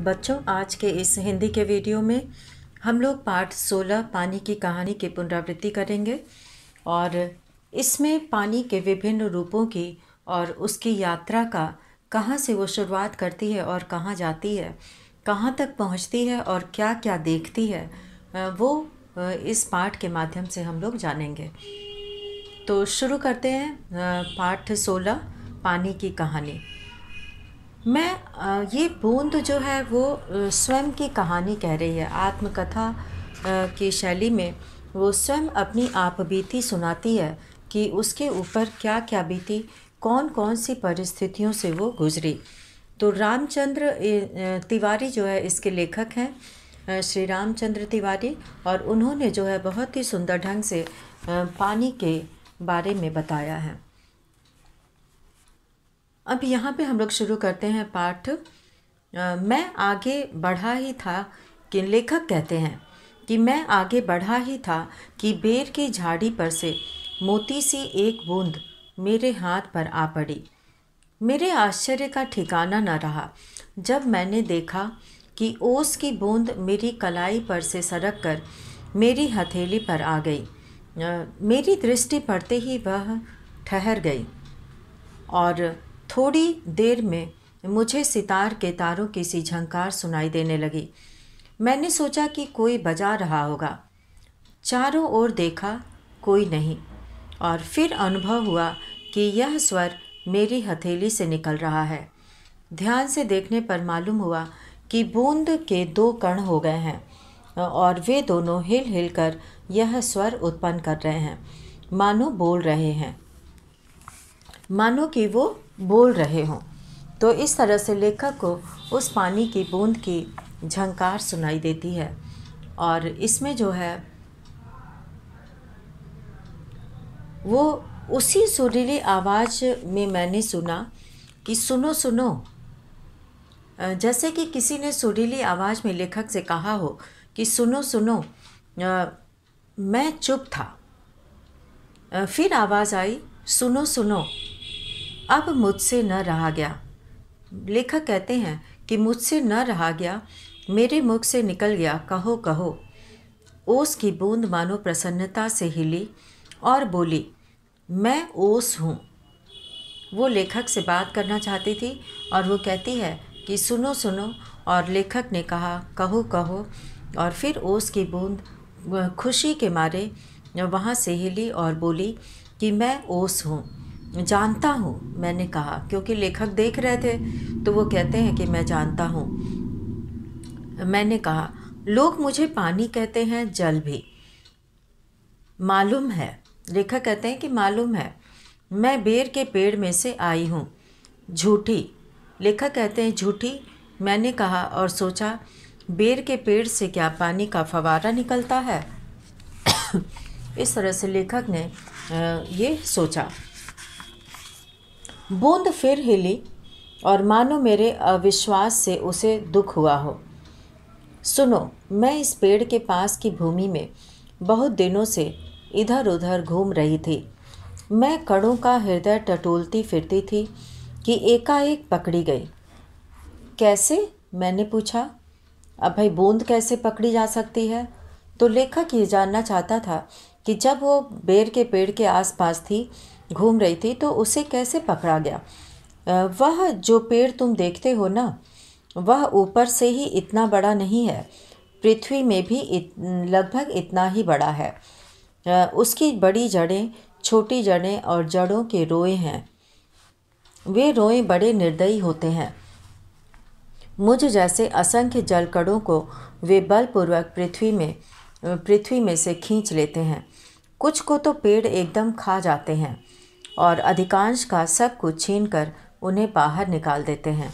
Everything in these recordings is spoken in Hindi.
बच्चों, आज के इस हिंदी के वीडियो में हम लोग पाठ 16 पानी की कहानी की पुनरावृत्ति करेंगे और इसमें पानी के विभिन्न रूपों की और उसकी यात्रा का कहाँ से वो शुरुआत करती है और कहाँ जाती है, कहाँ तक पहुँचती है और क्या क्या देखती है, वो इस पाठ के माध्यम से हम लोग जानेंगे। तो शुरू करते हैं पाठ 16 पानी की कहानी। ये बूंद जो है वो स्वयं की कहानी कह रही है। आत्मकथा की शैली में वो स्वयं अपनी आप बीती सुनाती है कि उसके ऊपर क्या क्या बीती, कौन कौन सी परिस्थितियों से वो गुजरी। तो रामचंद्र तिवारी जो है इसके लेखक हैं, श्री रामचंद्र तिवारी, और उन्होंने जो है बहुत ही सुंदर ढंग से पानी के बारे में बताया है। अब यहाँ पे हम लोग शुरू करते हैं पाठ। मैं आगे बढ़ा ही था कि लेखक कहते हैं कि मैं आगे बढ़ा ही था कि बेर की झाड़ी पर से मोती सी एक बूंद मेरे हाथ पर आ पड़ी। मेरे आश्चर्य का ठिकाना न रहा जब मैंने देखा कि ओस की बूंद मेरी कलाई पर से सरक कर मेरी हथेली पर आ गई। मेरी दृष्टि पड़ते ही वह ठहर गई और थोड़ी देर में मुझे सितार के तारों की सी झंकार सुनाई देने लगी। मैंने सोचा कि कोई बजा रहा होगा। चारों ओर देखा, कोई नहीं, और फिर अनुभव हुआ कि यह स्वर मेरी हथेली से निकल रहा है। ध्यान से देखने पर मालूम हुआ कि बूंद के दो कण हो गए हैं और वे दोनों हिल हिल कर यह स्वर उत्पन्न कर रहे हैं, मानो बोल रहे हैं, मानो कि वो बोल रहे हों। तो इस तरह से लेखक को उस पानी की बूंद की झंकार सुनाई देती है। और इसमें जो है वो उसी सुरीली आवाज़ में मैंने सुना कि सुनो सुनो, जैसे कि किसी ने सुरीली आवाज़ में लेखक से कहा हो कि सुनो सुनो। मैं चुप था। फिर आवाज़ आई, सुनो सुनो, अब मुझसे न रहा गया। लेखक कहते हैं कि मुझसे न रहा गया, मेरे मुख से निकल गया, कहो कहो। ओस की बूंद मानो प्रसन्नता से हिली और बोली, मैं ओस हूँ। वो लेखक से बात करना चाहती थी और वो कहती है कि सुनो सुनो, और लेखक ने कहा कहो कहो, और फिर ओस की बूंद खुशी के मारे वहाँ से हिली और बोली कि मैं ओस हूँ, जानता हूँ। मैंने कहा, क्योंकि लेखक देख रहे थे तो वो कहते हैं कि मैं जानता हूँ। मैंने कहा, लोग मुझे पानी कहते हैं, जल भी। मालूम है, लेखक कहते हैं कि मालूम है, मैं बेर के पेड़ में से आई हूँ। झूठी, लेखक कहते हैं झूठी। मैंने कहा और सोचा, बेर के पेड़ से क्या पानी का फवारा निकलता है? इस तरह से लेखक ने ये सोचा। बूंद फिर हिली और मानो मेरे अविश्वास से उसे दुख हुआ हो। सुनो, मैं इस पेड़ के पास की भूमि में बहुत दिनों से इधर उधर घूम रही थी। मैं कणों का हृदय टटोलती फिरती थी कि एकाएक पकड़ी गई। कैसे? मैंने पूछा। अब भाई, बूंद कैसे पकड़ी जा सकती है? तो लेखक ये जानना चाहता था कि जब वो बेर के पेड़ के आसपास थी, घूम रही थी, तो उसे कैसे पकड़ा गया। वह जो पेड़ तुम देखते हो ना, वह ऊपर से ही इतना बड़ा नहीं है, पृथ्वी में भी लगभग इतना ही बड़ा है। उसकी बड़ी जड़ें, छोटी जड़ें और जड़ों के रोए हैं। वे रोए बड़े निर्दयी होते हैं। मुझ जैसे असंख्य जलकणों को वे बलपूर्वक पृथ्वी में से खींच लेते हैं। कुछ को तो पेड़ एकदम खा जाते हैं और अधिकांश का सब कुछ छीनकर उन्हें बाहर निकाल देते हैं।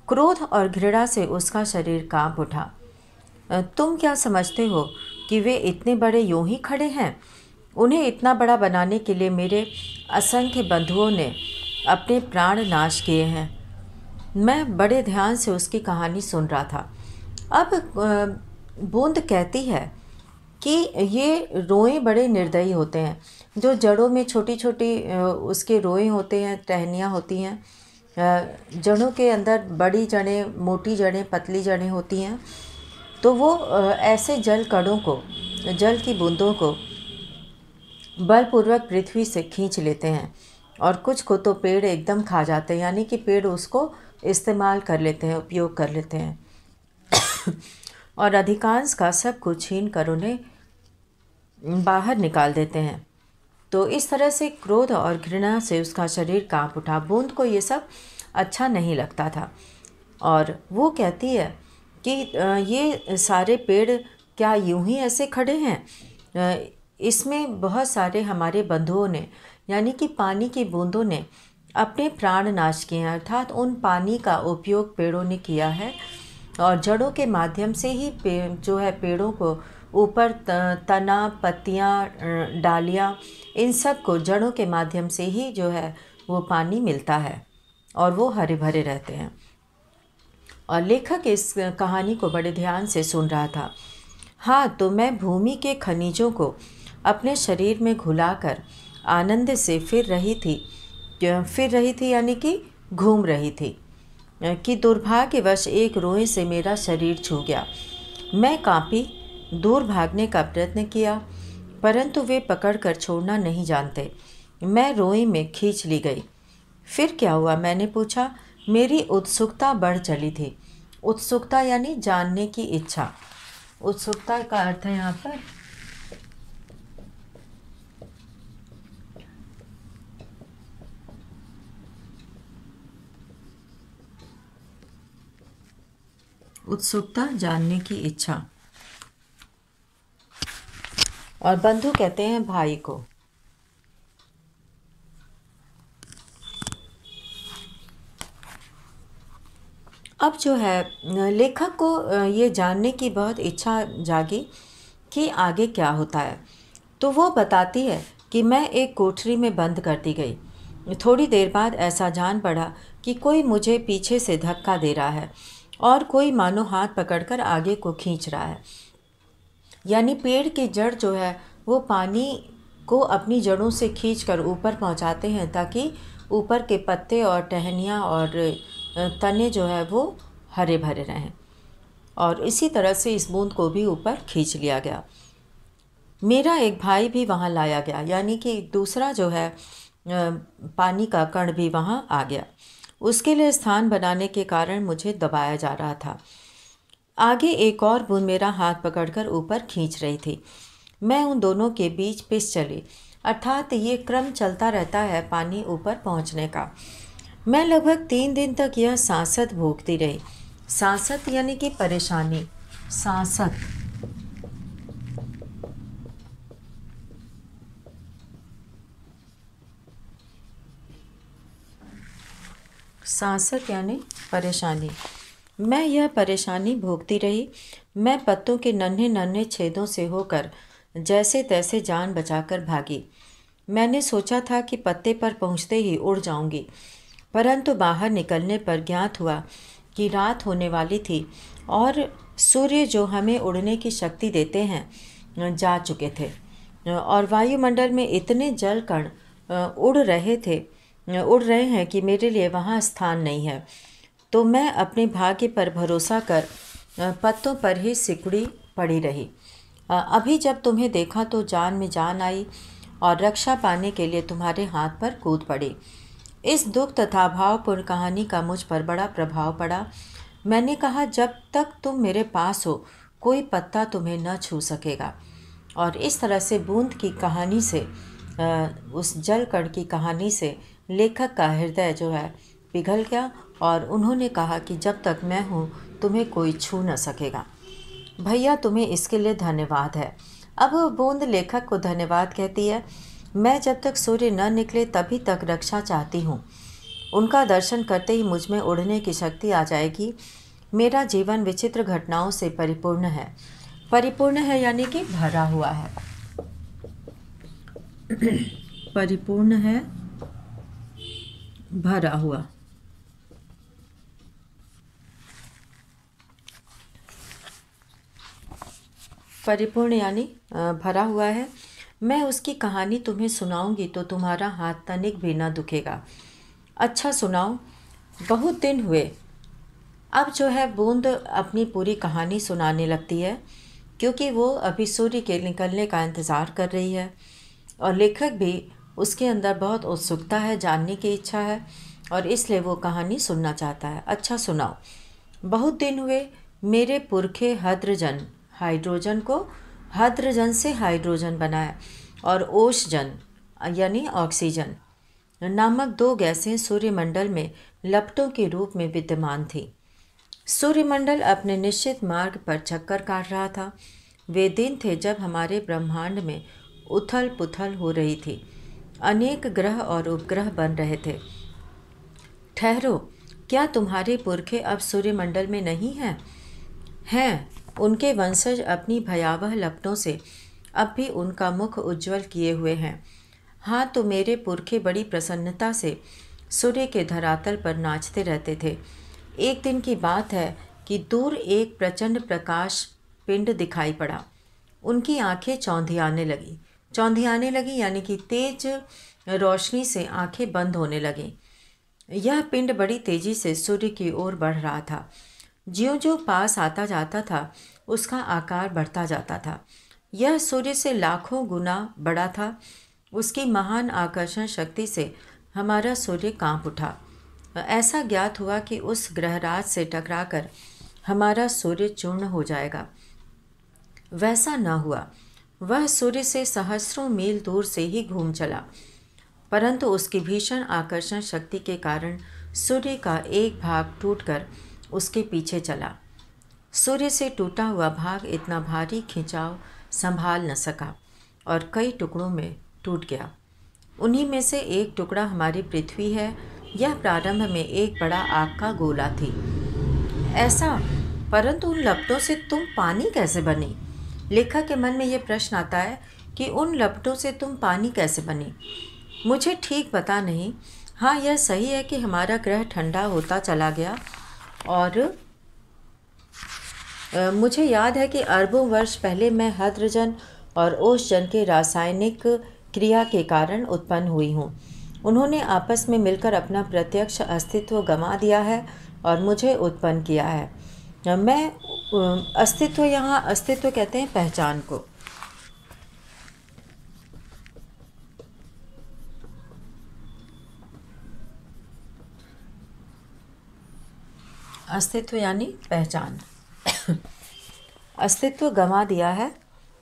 क्रोध और घृणा से उसका शरीर कांप उठा। तुम क्या समझते हो कि वे इतने बड़े यूं ही खड़े हैं? उन्हें इतना बड़ा बनाने के लिए मेरे असंख्य बंधुओं ने अपने प्राण नाश किए हैं। मैं बड़े ध्यान से उसकी कहानी सुन रहा था। अब बूंद कहती है कि ये रोए बड़े निर्दयी होते हैं। जो जड़ों में छोटी छोटी उसके रोए होते हैं, टहनियाँ होती हैं, जड़ों के अंदर बड़ी जड़ें, मोटी जड़ें, पतली जड़ें होती हैं। तो वो ऐसे जल कणों को, जल की बूंदों को बलपूर्वक पृथ्वी से खींच लेते हैं, और कुछ को तो पेड़ एकदम खा जाते हैं, यानी कि पेड़ उसको इस्तेमाल कर लेते हैं, उपयोग कर लेते हैं, और अधिकांश का सब कुछ छीन कर उन्हें बाहर निकाल देते हैं। तो इस तरह से क्रोध और घृणा से उसका शरीर कांप उठा। बूंद को ये सब अच्छा नहीं लगता था, और वो कहती है कि ये सारे पेड़ क्या यूं ही ऐसे खड़े हैं? इसमें बहुत सारे हमारे बंधुओं ने, यानी कि पानी की बूंदों ने अपने प्राण नाश किए हैं, अर्थात उन पानी का उपयोग पेड़ों ने किया है, और जड़ों के माध्यम से ही जो है पेड़ों को ऊपर तना, पत्तियाँ, डालियाँ, इन सब को जड़ों के माध्यम से ही जो है वो पानी मिलता है, और वो हरे भरे रहते हैं। और लेखक इस कहानी को बड़े ध्यान से सुन रहा था। हाँ, तो मैं भूमि के खनिजों को अपने शरीर में घुलाकर आनंद से फिर रही थी, यानी कि घूम रही थी, कि दुर्भाग्यवश एक रोए से मेरा शरीर छू गया। मैं कांपी, दूर भागने का प्रयत्न किया, परंतु वे पकड़कर छोड़ना नहीं जानते। मैं रोए में खींच ली गई। फिर क्या हुआ, मैंने पूछा। मेरी उत्सुकता बढ़ चली थी। उत्सुकता यानी जानने की इच्छा। उत्सुकता का अर्थ है यहाँ पर उत्सुकता, जानने की इच्छा। और बंधु कहते हैं भाई को। अब जो है लेखक को ये जानने की बहुत इच्छा जागी कि आगे क्या होता है। तो वो बताती है कि मैं एक कोठरी में बंद कर दी गई। थोड़ी देर बाद ऐसा जान पड़ा कि कोई मुझे पीछे से धक्का दे रहा है, और कोई मानो हाथ पकड़कर आगे को खींच रहा है। यानी पेड़ की जड़ जो है वो पानी को अपनी जड़ों से खींचकर ऊपर पहुंचाते हैं, ताकि ऊपर के पत्ते और टहनियाँ और तने जो है वो हरे भरे रहें। और इसी तरह से इस बूंद को भी ऊपर खींच लिया गया। मेरा एक भाई भी वहाँ लाया गया, यानी कि दूसरा जो है पानी का कण भी वहाँ आ गया। उसके लिए स्थान बनाने के कारण मुझे दबाया जा रहा था। आगे एक और बूंद मेरा हाथ पकड़कर ऊपर खींच रही थी। मैं उन दोनों के बीच पिस चली, अर्थात ये क्रम चलता रहता है पानी ऊपर पहुंचने का। मैं लगभग 3 दिन तक यह सांसत भोगती रही। सांसत यानी कि परेशानी, सांसत। सांसत यानी परेशानी। मैं यह परेशानी भोगती रही। मैं पत्तों के नन्हे नन्हे छेदों से होकर जैसे तैसे जान बचाकर भागी। मैंने सोचा था कि पत्ते पर पहुंचते ही उड़ जाऊंगी, परंतु बाहर निकलने पर ज्ञात हुआ कि रात होने वाली थी, और सूर्य जो हमें उड़ने की शक्ति देते हैं जा चुके थे, और वायुमंडल में इतने जल कण उड़ रहे हैं कि मेरे लिए वहाँ स्थान नहीं है। तो मैं अपने भाग्य पर भरोसा कर पत्तों पर ही सिकुड़ी पड़ी रही। अभी जब तुम्हें देखा तो जान में जान आई, और रक्षा पाने के लिए तुम्हारे हाथ पर कूद पड़ी। इस दुख तथा भावपूर्ण कहानी का मुझ पर बड़ा प्रभाव पड़ा। मैंने कहा, जब तक तुम मेरे पास हो कोई पत्ता तुम्हें न छू सकेगा। और इस तरह से बूंद की कहानी से, उस जल कण की कहानी से लेखक का हृदय जो है पिघल गया, और उन्होंने कहा कि जब तक मैं हूँ तुम्हें कोई छू न सकेगा। भैया, तुम्हें इसके लिए धन्यवाद है। अब बूंद लेखक को धन्यवाद कहती है। मैं जब तक सूर्य न निकले तभी तक रक्षा चाहती हूँ। उनका दर्शन करते ही मुझ में उड़ने की शक्ति आ जाएगी। मेरा जीवन विचित्र घटनाओं से परिपूर्ण है। परिपूर्ण है यानी कि भरा हुआ है। परिपूर्ण है, भरा हुआ। परिपूर्ण यानी भरा हुआ है। मैं उसकी कहानी तुम्हें सुनाऊंगी तो तुम्हारा हाथ तनिक भी न दुखेगा। अच्छा सुनाओ। बहुत दिन हुए। अब जो है बूंद अपनी पूरी कहानी सुनाने लगती है, क्योंकि वो अभी सूर्य के निकलने का इंतज़ार कर रही है और लेखक भी उसके अंदर बहुत उत्सुकता है, जानने की इच्छा है और इसलिए वो कहानी सुनना चाहता है। अच्छा सुनाओ। बहुत दिन हुए, मेरे पुरखे हद्रजन हाइड्रोजन को हद्रजन से हाइड्रोजन बनाया और ओशजन यानी ऑक्सीजन नामक दो गैसें सूर्यमंडल में लपटों के रूप में विद्यमान थी। सूर्यमंडल अपने निश्चित मार्ग पर चक्कर काट रहा था। वे दिन थे जब हमारे ब्रह्मांड में उथल पुथल हो रही थी। अनेक ग्रह और उपग्रह बन रहे थे। ठहरो, क्या तुम्हारे पुरखे अब सूर्यमंडल में नहीं हैं? हैं। उनके वंशज अपनी भयावह लपटों से अब भी उनका मुख उज्जवल किए हुए हैं। हाँ, तो मेरे पुरखे बड़ी प्रसन्नता से सूर्य के धरातल पर नाचते रहते थे। एक दिन की बात है कि दूर एक प्रचंड प्रकाश पिंड दिखाई पड़ा। उनकी आंखें चौंधियाने लगी यानी कि तेज रोशनी से आंखें बंद होने लगीं। यह पिंड बड़ी तेजी से सूर्य की ओर बढ़ रहा था। ज्यों-ज्यों पास आता जाता था, उसका आकार बढ़ता जाता था। यह सूर्य से लाखों गुना बड़ा था। उसकी महान आकर्षण शक्ति से हमारा सूर्य कांप उठा। ऐसा ज्ञात हुआ कि उस ग्रहराज से टकराकर हमारा सूर्य चूर्ण हो जाएगा। वैसा न हुआ। वह सूर्य से सहस्रों मील दूर से ही घूम चला, परंतु उसकी भीषण आकर्षण शक्ति के कारण सूर्य का एक भाग टूटकर उसके पीछे चला। सूर्य से टूटा हुआ भाग इतना भारी खिंचाव संभाल न सका और कई टुकड़ों में टूट गया। उन्हीं में से एक टुकड़ा हमारी पृथ्वी है। यह प्रारंभ में एक बड़ा आग का गोला थी। ऐसा, परंतु उन लपटों से तुम पानी कैसे बनी? लेखक के मन में यह प्रश्न आता है कि उन लपटों से तुम पानी कैसे बनी। मुझे ठीक पता नहीं। हाँ, यह सही है कि हमारा ग्रह ठंडा होता चला गया और मुझे याद है कि अरबों वर्ष पहले मैं हाइड्रोजन और ओशजन के रासायनिक क्रिया के कारण उत्पन्न हुई हूँ। उन्होंने आपस में मिलकर अपना प्रत्यक्ष अस्तित्व गंवा दिया है और मुझे उत्पन्न किया है। मैं अस्तित्व, यहाँ अस्तित्व कहते हैं पहचान को। अस्तित्व यानी पहचान। अस्तित्व गंवा दिया है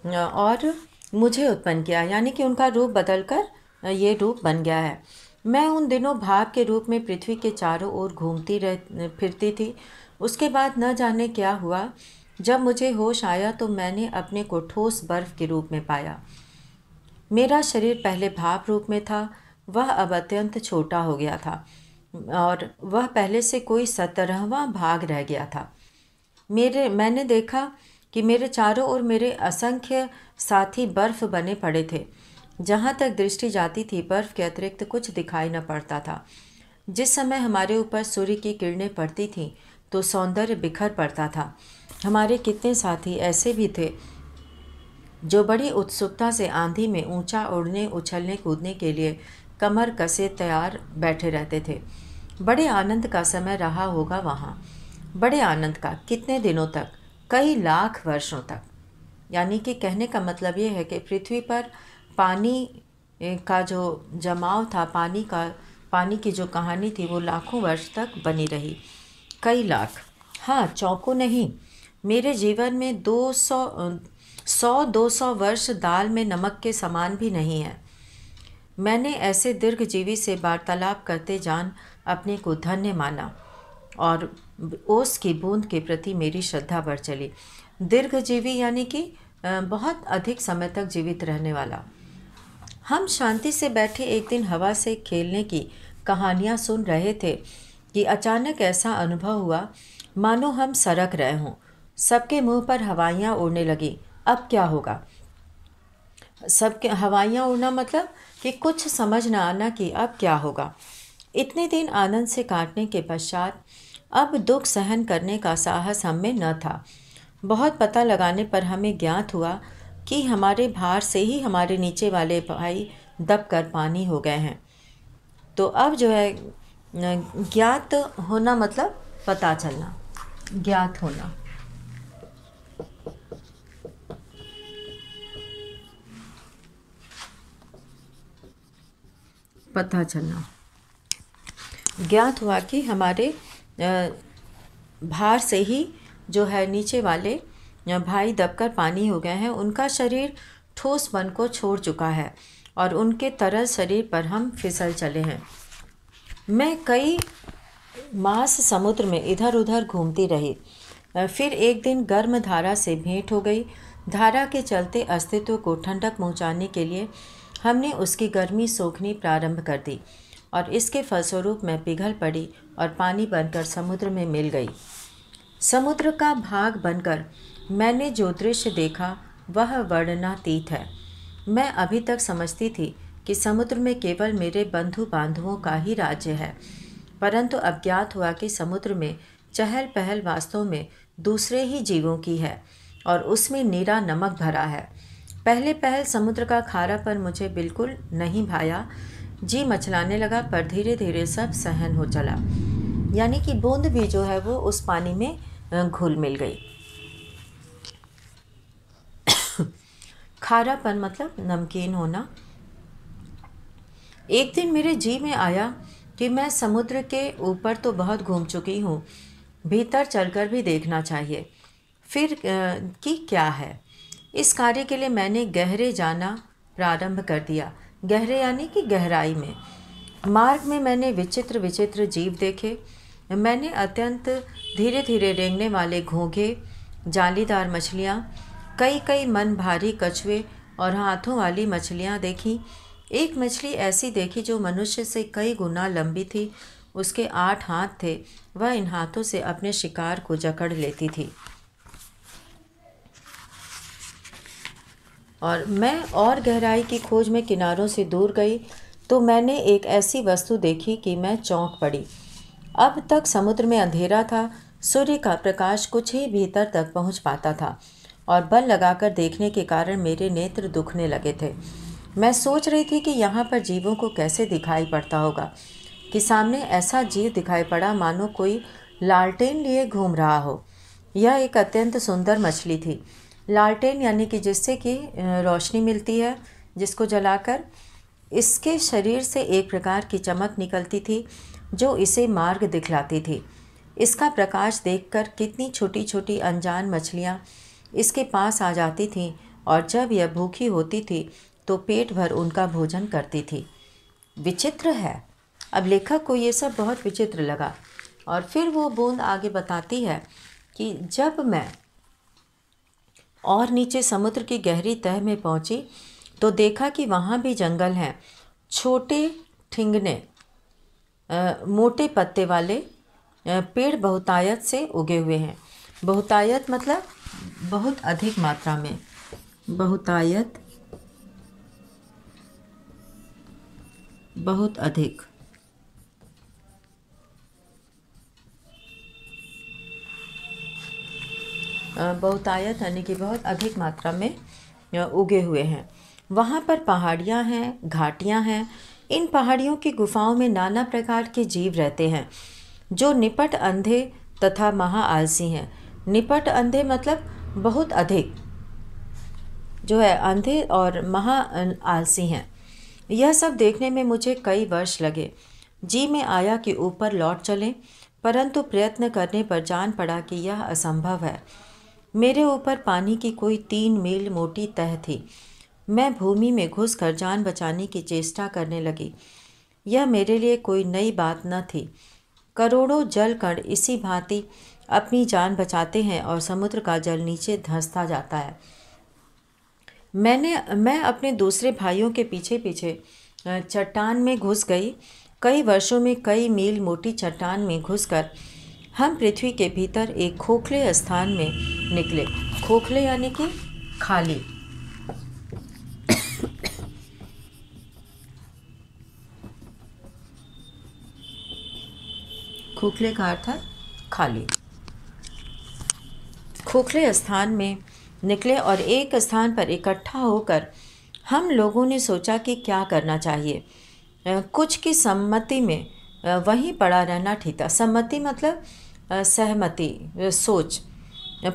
और मुझे उत्पन्न किया, यानी कि उनका रूप बदलकर ये रूप बन गया है। मैं उन दिनों भाप के रूप में पृथ्वी के चारों ओर घूमती फिरती थी। उसके बाद न जाने क्या हुआ। जब मुझे होश आया तो मैंने अपने को ठोस बर्फ के रूप में पाया। मेरा शरीर पहले भाप रूप में था, वह अब अत्यंत छोटा हो गया था और वह पहले से कोई 17वां भाग रह गया था। मैंने देखा कि मेरे चारों ओर मेरे असंख्य साथी बर्फ बने पड़े थे। जहाँ तक दृष्टि जाती थी, बर्फ के अतिरिक्त कुछ दिखाई न पड़ता था। जिस समय हमारे ऊपर सूर्य की किरणें पड़ती थीं तो सौंदर्य बिखर पड़ता था। हमारे कितने साथी ऐसे भी थे जो बड़ी उत्सुकता से आंधी में ऊंचा उड़ने, उछलने कूदने के लिए कमर कसे तैयार बैठे रहते थे। बड़े आनंद का समय रहा होगा वहाँ। बड़े आनंद का, कितने दिनों तक? कई लाख वर्षों तक। यानी कि कहने का मतलब ये है कि पृथ्वी पर पानी का जो जमाव था, पानी की जो कहानी थी, वो लाखों वर्ष तक बनी रही। कई लाख। हाँ, चौंको नहीं। मेरे जीवन में 200 वर्ष दाल में नमक के समान भी नहीं है। मैंने ऐसे दीर्घजीवी से वार्तालाप करते जान अपने को धन्य माना और ओस की बूंद के प्रति मेरी श्रद्धा बढ़ चली। दीर्घजीवी यानी कि बहुत अधिक समय तक जीवित रहने वाला। हम शांति से बैठे एक दिन हवा से खेलने की कहानियाँ सुन रहे थे कि अचानक ऐसा अनुभव हुआ मानो हम सरक रहे हों। सबके मुंह पर हवाइयाँ उड़ने लगी। अब क्या होगा? सबके हवाइयाँ उड़ना मतलब कि कुछ समझ न आना कि अब क्या होगा। इतने दिन आनंद से काटने के पश्चात अब दुख सहन करने का साहस हम में न था। बहुत पता लगाने पर हमें ज्ञात हुआ कि हमारे भार से ही हमारे नीचे वाले भाई दबकर पानी हो गए हैं। तो अब जो है ज्ञात होना मतलब पता चलना, ज्ञात होना। पता चलना। ज्ञात हुआ कि हमारे भार से ही जो है नीचे वाले भाई दबकर पानी हो गए हैं, उनका शरीर ठोस मन को छोड़ चुका है और उनके तरल शरीर पर हम फिसल चले हैं। मैं कई मास समुद्र में इधर उधर घूमती रही। फिर एक दिन गर्म धारा से भेंट हो गई। धारा के चलते अस्तित्व को ठंडक पहुंचाने के लिए हमने उसकी गर्मी सोखनी प्रारंभ कर दी और इसके फलस्वरूप मैं पिघल पड़ी और पानी बनकर समुद्र में मिल गई। समुद्र का भाग बनकर मैंने जो दृश्य देखा वह वर्णनातीत है। मैं अभी तक समझती थी कि समुद्र में केवल मेरे बंधु बांधवों का ही राज्य है, परंतु अब ज्ञात हुआ कि समुद्र में चहल पहल वास्तव में दूसरे ही जीवों की है और उसमें नीरा नमक भरा है। पहले पहल समुद्र का खारापन मुझे बिल्कुल नहीं भाया, जी मचलाने लगा, पर धीरे धीरे सब सहन हो चला। यानी कि बूंद भी जो है वो उस पानी में घुल मिल गई। खारापन मतलब नमकीन होना। एक दिन मेरे जी में आया कि मैं समुद्र के ऊपर तो बहुत घूम चुकी हूँ, भीतर चलकर भी देखना चाहिए फिर कि क्या है। इस कार्य के लिए मैंने गहरे जाना प्रारंभ कर दिया। गहरे यानी कि गहराई में। मार्ग में मैंने विचित्र विचित्र जीव देखे। मैंने अत्यंत धीरे धीरे रेंगने वाले घोंघे, जालीदार मछलियाँ, कई कई मन भारी कछुए और हाथों वाली मछलियाँ देखी। एक मछली ऐसी देखी जो मनुष्य से कई गुना लंबी थी। उसके 8 हाथ थे। वह इन हाथों से अपने शिकार को जकड़ लेती थी। और मैं और गहराई की खोज में किनारों से दूर गई तो मैंने एक ऐसी वस्तु देखी कि मैं चौंक पड़ी। अब तक समुद्र में अंधेरा था। सूर्य का प्रकाश कुछ ही भीतर तक पहुंच पाता था और बल लगाकर देखने के कारण मेरे नेत्र दुखने लगे थे। मैं सोच रही थी कि यहाँ पर जीवों को कैसे दिखाई पड़ता होगा कि सामने ऐसा जीव दिखाई पड़ा मानो कोई लालटेन लिए घूम रहा हो। यह एक अत्यंत सुंदर मछली थी। लालटेन यानी कि जिससे कि रोशनी मिलती है, जिसको जलाकर इसके शरीर से एक प्रकार की चमक निकलती थी जो इसे मार्ग दिखलाती थी। इसका प्रकाश देखकर कितनी छोटी छोटी अनजान मछलियाँ इसके पास आ जाती थीं और जब यह भूखी होती थी तो पेट भर उनका भोजन करती थी। विचित्र है। अब लेखक को ये सब बहुत विचित्र लगा और फिर वो बूंद आगे बताती है कि जब मैं और नीचे समुद्र की गहरी तह में पहुंची तो देखा कि वहाँ भी जंगल हैं। छोटे ठिंगने मोटे पत्ते वाले पेड़ बहुतायत से उगे हुए हैं। बहुतायत मतलब बहुत अधिक मात्रा में। बहुतायत बहुत अधिक। बहुतायत यानी कि बहुत अधिक मात्रा में उगे हुए हैं। वहाँ पर पहाड़ियाँ हैं, घाटियाँ हैं। इन पहाड़ियों की गुफाओं में नाना प्रकार के जीव रहते हैं जो निपट अंधे तथा महा आलसी हैं। निपट अंधे मतलब बहुत अधिक जो है अंधे और महा आलसी हैं। यह सब देखने में मुझे कई वर्ष लगे। जी में आया कि ऊपर लौट चलें, परंतु प्रयत्न करने पर जान पड़ा कि यह असंभव है। मेरे ऊपर पानी की कोई 3 मील मोटी तह थी। मैं भूमि में घुसकर जान बचाने की चेष्टा करने लगी। यह मेरे लिए कोई नई बात न थी। करोड़ों जल कण इसी भांति अपनी जान बचाते हैं और समुद्र का जल नीचे धंसता जाता है। मैं अपने दूसरे भाइयों के पीछे पीछे चट्टान में घुस गई। कई वर्षों में कई मील मोटी चट्टान में घुसकर हम पृथ्वी के भीतर एक खोखले स्थान में निकले। खोखले यानी कि खाली। खोखले का अर्थ है खाली। खोखले स्थान में निकले और एक स्थान पर इकट्ठा होकर हम लोगों ने सोचा कि क्या करना चाहिए। कुछ की सम्मति में वहीं पड़ा रहना ठीक था। सम्मति मतलब सहमति, सोच।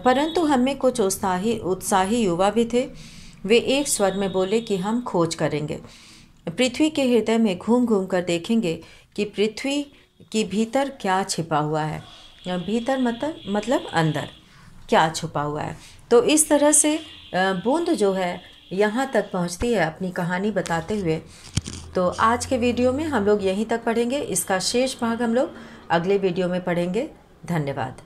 परंतु हमें कुछ उत्साही युवा भी थे। वे एक स्वर में बोले कि हम खोज करेंगे, पृथ्वी के हृदय में घूम घूम कर देखेंगे कि पृथ्वी की भीतर क्या छिपा हुआ है। भीतर मतलब अंदर क्या छुपा हुआ है। तो इस तरह से बूंद जो है यहाँ तक पहुँचती है अपनी कहानी बताते हुए। तो आज के वीडियो में हम लोग यहीं तक पढ़ेंगे। इसका शेष भाग हम लोग अगले वीडियो में पढ़ेंगे। धन्यवाद।